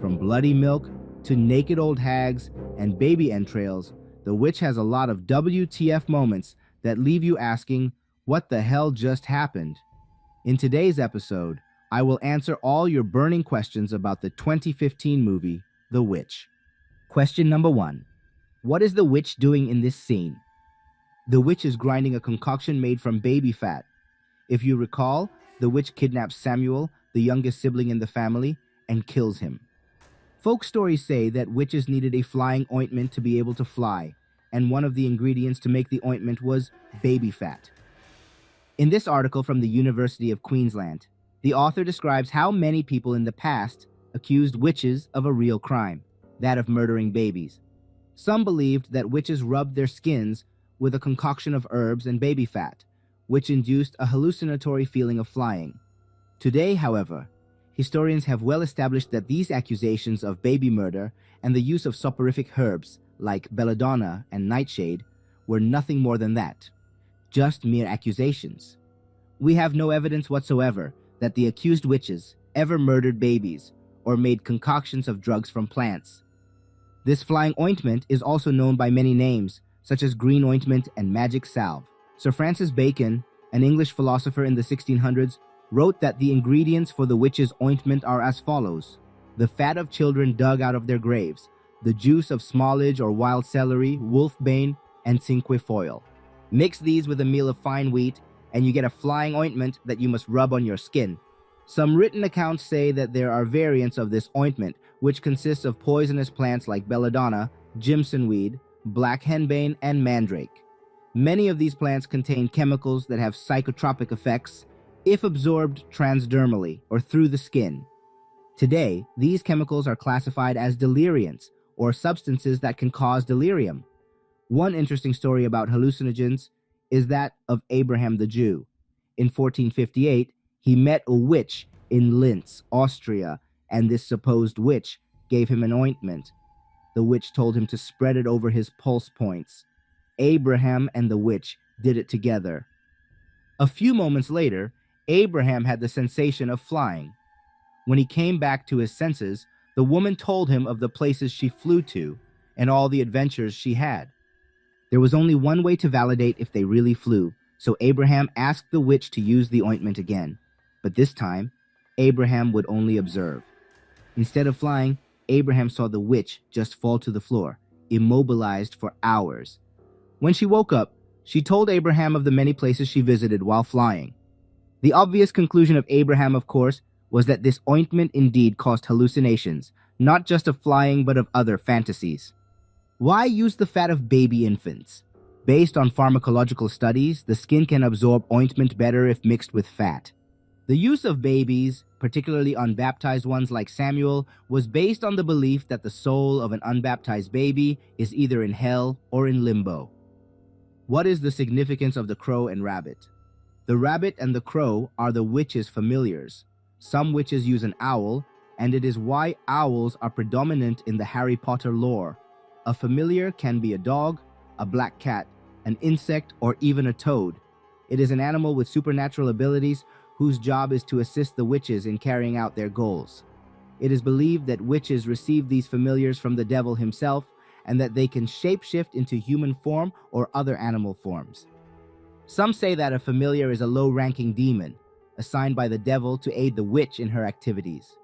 From bloody milk to naked old hags and baby entrails, The Witch has a lot of WTF moments that leave you asking, what the hell just happened? In today's episode, I will answer all your burning questions about the 2015 movie, The Witch. Question number 1. What is the witch doing in this scene? The witch is grinding a concoction made from baby fat. If you recall, the witch kidnaps Samuel, the youngest sibling in the family, and kills him. Folk stories say that witches needed a flying ointment to be able to fly, and one of the ingredients to make the ointment was baby fat. In this article from the University of Queensland, the author describes how many people in the past accused witches of a real crime, that of murdering babies. Some believed that witches rubbed their skins with a concoction of herbs and baby fat, which induced a hallucinatory feeling of flying. Today, however, historians have well established that these accusations of baby murder and the use of soporific herbs like belladonna and nightshade were nothing more than that, just mere accusations. We have no evidence whatsoever that the accused witches ever murdered babies or made concoctions of drugs from plants. This flying ointment is also known by many names, such as green ointment and magic salve. Sir Francis Bacon, an English philosopher in the 1600s, wrote that the ingredients for the witch's ointment are as follows: the fat of children dug out of their graves, the juice of smallage or wild celery, wolfbane, and cinquefoil. Mix these with a meal of fine wheat, and you get a flying ointment that you must rub on your skin. Some written accounts say that there are variants of this ointment, which consists of poisonous plants like belladonna, jimsonweed, black henbane, and mandrake. Many of these plants contain chemicals that have psychotropic effects if absorbed transdermally or through the skin. Today, these chemicals are classified as deliriants, or substances that can cause delirium. One interesting story about hallucinogens is that of Abraham the Jew. In 1458, he met a witch in Linz, Austria, and this supposed witch gave him an ointment. The witch told him to spread it over his pulse points. Abraham and the witch did it together. A few moments later, Abraham had the sensation of flying. When he came back to his senses, the woman told him of the places she flew to and all the adventures she had. There was only one way to validate if they really flew, so Abraham asked the witch to use the ointment again. But this time, Abraham would only observe. Instead of flying, Abraham saw the witch just fall to the floor, immobilized for hours. When she woke up, she told Abraham of the many places she visited while flying. The obvious conclusion of Abraham, of course, was that this ointment indeed caused hallucinations, not just of flying but of other fantasies. Why use the fat of baby infants? Based on pharmacological studies, the skin can absorb ointment better if mixed with fat. The use of babies, particularly unbaptized ones like Samuel, was based on the belief that the soul of an unbaptized baby is either in hell or in limbo. What is the significance of the crow and rabbit? The rabbit and the crow are the witch's familiars. Some witches use an owl, and it is why owls are predominant in the Harry Potter lore. A familiar can be a dog, a black cat, an insect, or even a toad. It is an animal with supernatural abilities whose job is to assist the witches in carrying out their goals. It is believed that witches receive these familiars from the devil himself, and that they can shapeshift into human form or other animal forms. Some say that a familiar is a low-ranking demon, assigned by the devil to aid the witch in her activities.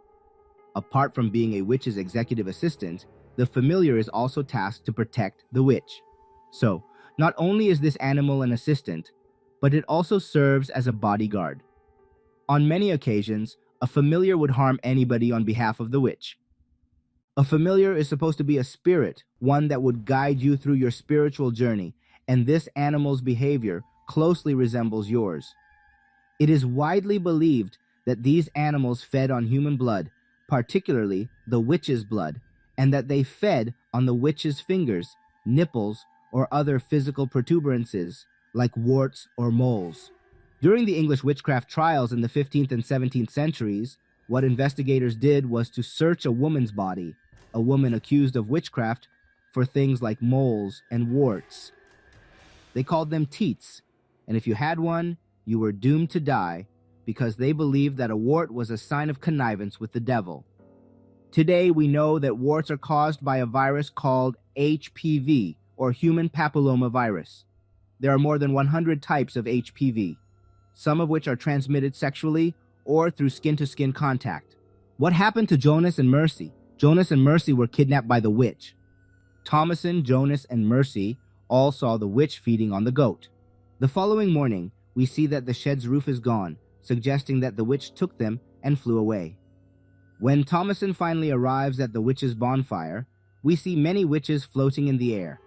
Apart from being a witch's executive assistant, the familiar is also tasked to protect the witch. So, not only is this animal an assistant, but it also serves as a bodyguard. On many occasions, a familiar would harm anybody on behalf of the witch. A familiar is supposed to be a spirit, one that would guide you through your spiritual journey, and this animal's behavior closely resembles yours. It is widely believed that these animals fed on human blood, particularly the witch's blood, and that they fed on the witch's fingers, nipples, or other physical protuberances, like warts or moles. During the English witchcraft trials in the 15th and 17th centuries, what investigators did was to search a woman's body, a woman accused of witchcraft, for things like moles and warts. They called them teats, and if you had one, you were doomed to die because they believed that a wart was a sign of connivance with the devil. Today, we know that warts are caused by a virus called HPV, or human papillomavirus. There are more than 100 types of HPV, some of which are transmitted sexually or through skin-to-skin contact. What happened to Jonas and Mercy? Jonas and Mercy were kidnapped by the witch. Thomason, Jonas, and Mercy all saw the witch feeding on the goat. The following morning, we see that the shed's roof is gone, suggesting that the witch took them and flew away. When Thomason finally arrives at the witch's bonfire, we see many witches floating in the air.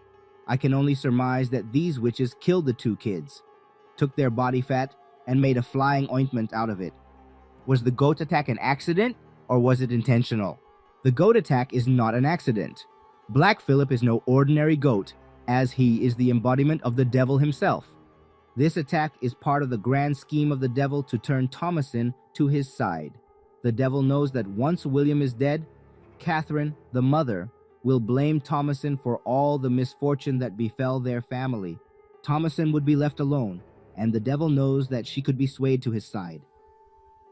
I can only surmise that these witches killed the two kids, took their body fat, and made a flying ointment out of it. Was the goat attack an accident, or was it intentional? The goat attack is not an accident. Black Phillip is no ordinary goat, as he is the embodiment of the devil himself. This attack is part of the grand scheme of the devil to turn Thomason to his side. The devil knows that once William is dead, Catherine, the mother, will blame Thomason for all the misfortune that befell their family. Thomason would be left alone, and the devil knows that she could be swayed to his side.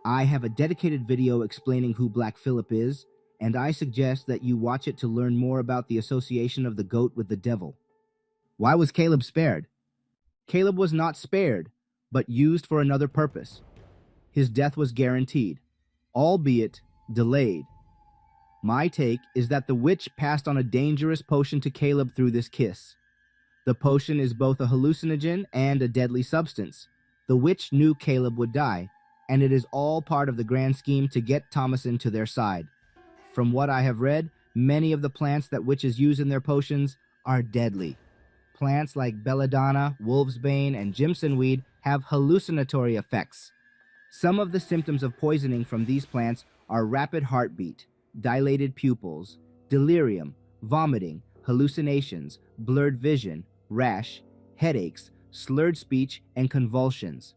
I have a dedicated video explaining who Black Phillip is, and I suggest that you watch it to learn more about the association of the goat with the devil. Why was Caleb spared? Caleb was not spared, but used for another purpose. His death was guaranteed, albeit delayed. My take is that the witch passed on a dangerous potion to Caleb through this kiss. The potion is both a hallucinogen and a deadly substance. The witch knew Caleb would die, and it is all part of the grand scheme to get Thomason to their side. From what I have read, many of the plants that witches use in their potions are deadly. Plants like belladonna, wolfsbane, and jimson weed have hallucinatory effects. Some of the symptoms of poisoning from these plants are rapid heartbeat, dilated pupils, delirium, vomiting, hallucinations, blurred vision, rash, headaches, slurred speech, and convulsions.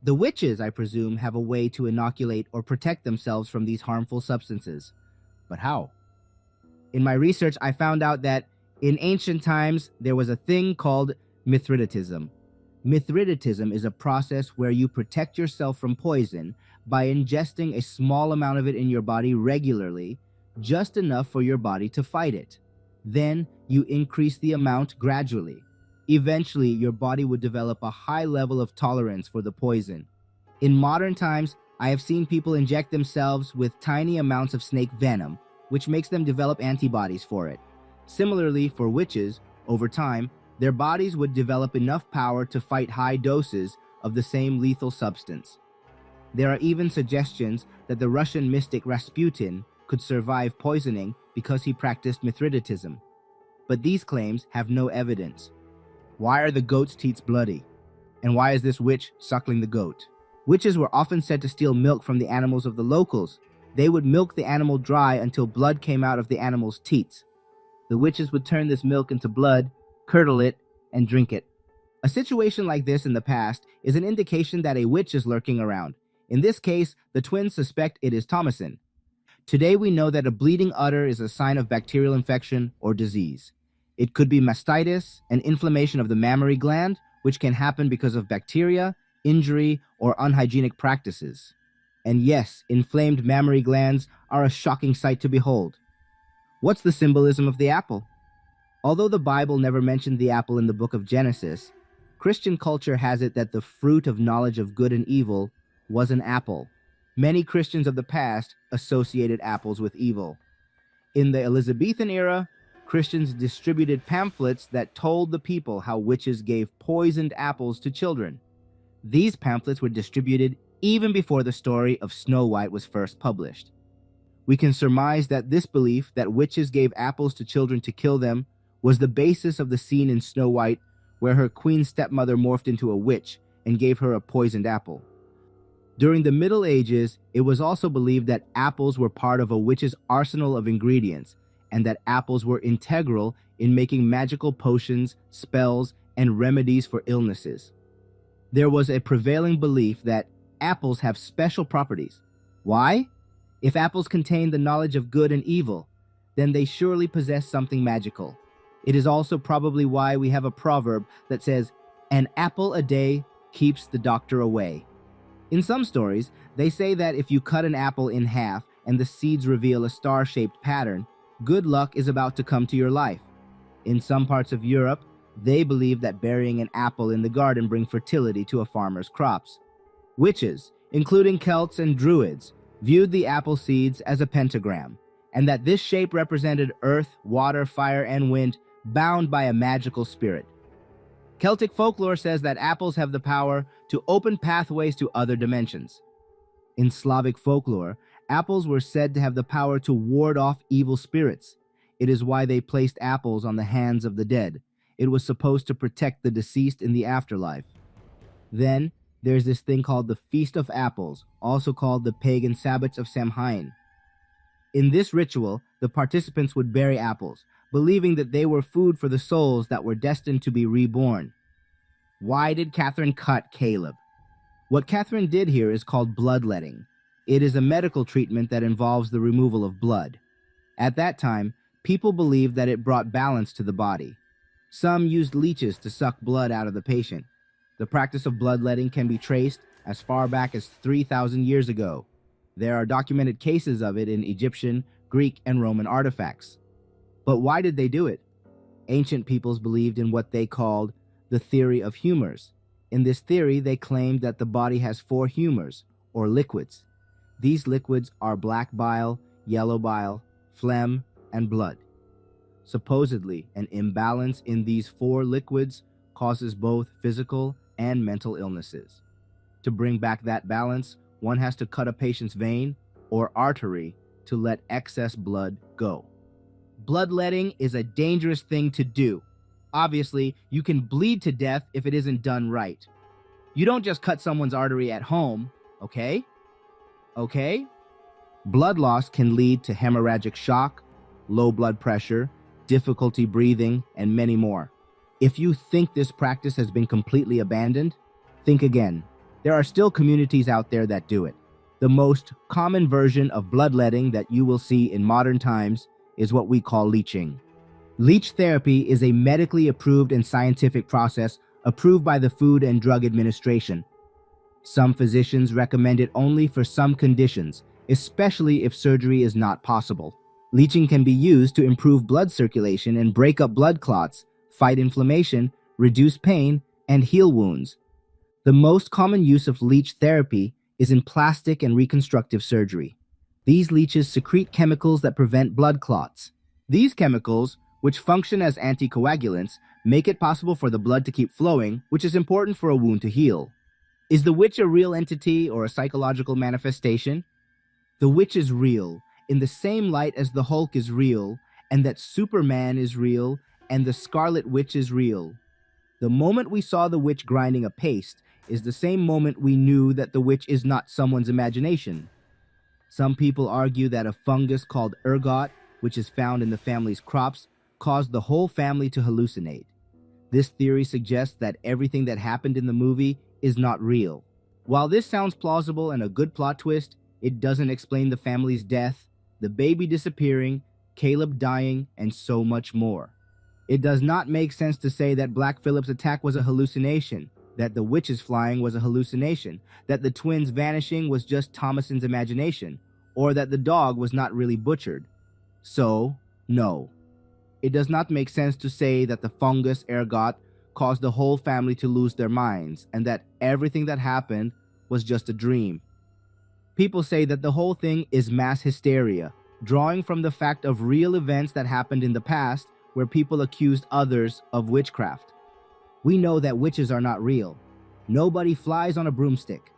The witches, I presume, have a way to inoculate or protect themselves from these harmful substances. But how? In my research, I found out that in ancient times, there was a thing called Mithridatism. Mithridatism is a process where you protect yourself from poison by ingesting a small amount of it in your body regularly, just enough for your body to fight it. Then you increase the amount gradually. Eventually, your body would develop a high level of tolerance for the poison. In modern times, I have seen people inject themselves with tiny amounts of snake venom, which makes them develop antibodies for it. Similarly, for witches, over time, their bodies would develop enough power to fight high doses of the same lethal substance. There are even suggestions that the Russian mystic Rasputin could survive poisoning because he practiced Mithridatism. But these claims have no evidence. Why are the goat's teats bloody? And why is this witch suckling the goat? Witches were often said to steal milk from the animals of the locals. They would milk the animal dry until blood came out of the animal's teats. The witches would turn this milk into blood, curdle it, and drink it. A situation like this in the past is an indication that a witch is lurking around. In this case, the twins suspect it is Thomason. Today we know that a bleeding udder is a sign of bacterial infection or disease. It could be mastitis, an inflammation of the mammary gland, which can happen because of bacteria, injury, or unhygienic practices. And yes, inflamed mammary glands are a shocking sight to behold. What's the symbolism of the apple? Although the Bible never mentioned the apple in the book of Genesis, Christian culture has it that the fruit of knowledge of good and evil was an apple. Many Christians of the past associated apples with evil. In the Elizabethan era, Christians distributed pamphlets that told the people how witches gave poisoned apples to children. These pamphlets were distributed even before the story of Snow White was first published. We can surmise that this belief that witches gave apples to children to kill them was the basis of the scene in Snow White where her queen stepmother morphed into a witch and gave her a poisoned apple. During the Middle Ages, it was also believed that apples were part of a witch's arsenal of ingredients, and that apples were integral in making magical potions, spells, and remedies for illnesses. There was a prevailing belief that apples have special properties. Why? If apples contain the knowledge of good and evil, then they surely possess something magical. It is also probably why we have a proverb that says, "An apple a day keeps the doctor away." In some stories, they say that if you cut an apple in half and the seeds reveal a star-shaped pattern, good luck is about to come to your life. In some parts of Europe, they believe that burying an apple in the garden brings fertility to a farmer's crops. Witches, including Celts and Druids, viewed the apple seeds as a pentagram, and that this shape represented earth, water, fire, and wind bound by a magical spirit. Celtic folklore says that apples have the power to open pathways to other dimensions. In Slavic folklore, apples were said to have the power to ward off evil spirits. It is why they placed apples on the hands of the dead. It was supposed to protect the deceased in the afterlife. Then, there's this thing called the Feast of Apples, also called the pagan Sabbath of Samhain. In this ritual, the participants would bury apples, believing that they were food for the souls that were destined to be reborn. Why did Catherine cut Caleb? What Catherine did here is called bloodletting. It is a medical treatment that involves the removal of blood. At that time, people believed that it brought balance to the body. Some used leeches to suck blood out of the patient. The practice of bloodletting can be traced as far back as 3,000 years ago. There are documented cases of it in Egyptian, Greek, and Roman artifacts. But why did they do it? Ancient peoples believed in what they called the theory of humors. In this theory, they claimed that the body has 4 humors, or liquids. These liquids are black bile, yellow bile, phlegm, and blood. Supposedly, an imbalance in these 4 liquids causes both physical and mental illnesses. To bring back that balance, one has to cut a patient's vein or artery to let excess blood go. Bloodletting is a dangerous thing to do. Obviously, you can bleed to death if it isn't done right. You don't just cut someone's artery at home, okay? Okay? Blood loss can lead to hemorrhagic shock, low blood pressure, difficulty breathing, and many more. If you think this practice has been completely abandoned, think again. There are still communities out there that do it. The most common version of bloodletting that you will see in modern times is what we call leeching. Leech therapy is a medically approved and scientific process approved by the Food and Drug Administration. Some physicians recommend it only for some conditions, especially if surgery is not possible. Leeching can be used to improve blood circulation and break up blood clots, fight inflammation, reduce pain, and heal wounds. The most common use of leech therapy is in plastic and reconstructive surgery. These leeches secrete chemicals that prevent blood clots. These chemicals, which function as anticoagulants, make it possible for the blood to keep flowing, which is important for a wound to heal. Is the witch a real entity or a psychological manifestation? The witch is real, in the same light as the Hulk is real, and that Superman is real, and the Scarlet Witch is real. The moment we saw the witch grinding a paste is the same moment we knew that the witch is not someone's imagination. Some people argue that a fungus called ergot, which is found in the family's crops, caused the whole family to hallucinate. This theory suggests that everything that happened in the movie is not real. While this sounds plausible and a good plot twist, it doesn't explain the family's death, the baby disappearing, Caleb dying, and so much more. It does not make sense to say that Black Phillip's attack was a hallucination, that the witches flying was a hallucination, that the twins vanishing was just Thomason's imagination, or that the dog was not really butchered. So, no. It does not make sense to say that the fungus ergot caused the whole family to lose their minds, and that everything that happened was just a dream. People say that the whole thing is mass hysteria, drawing from the fact of real events that happened in the past where people accused others of witchcraft. We know that witches are not real. Nobody flies on a broomstick.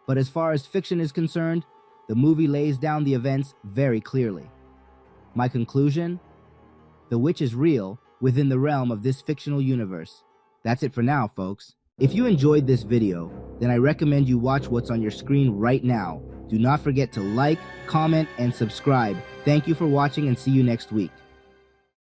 But as far as fiction is concerned, the movie lays down the events very clearly. My conclusion? The witch is real within the realm of this fictional universe. That's it for now, folks. If you enjoyed this video, then I recommend you watch what's on your screen right now. Do not forget to like, comment, and subscribe. Thank you for watching and see you next week.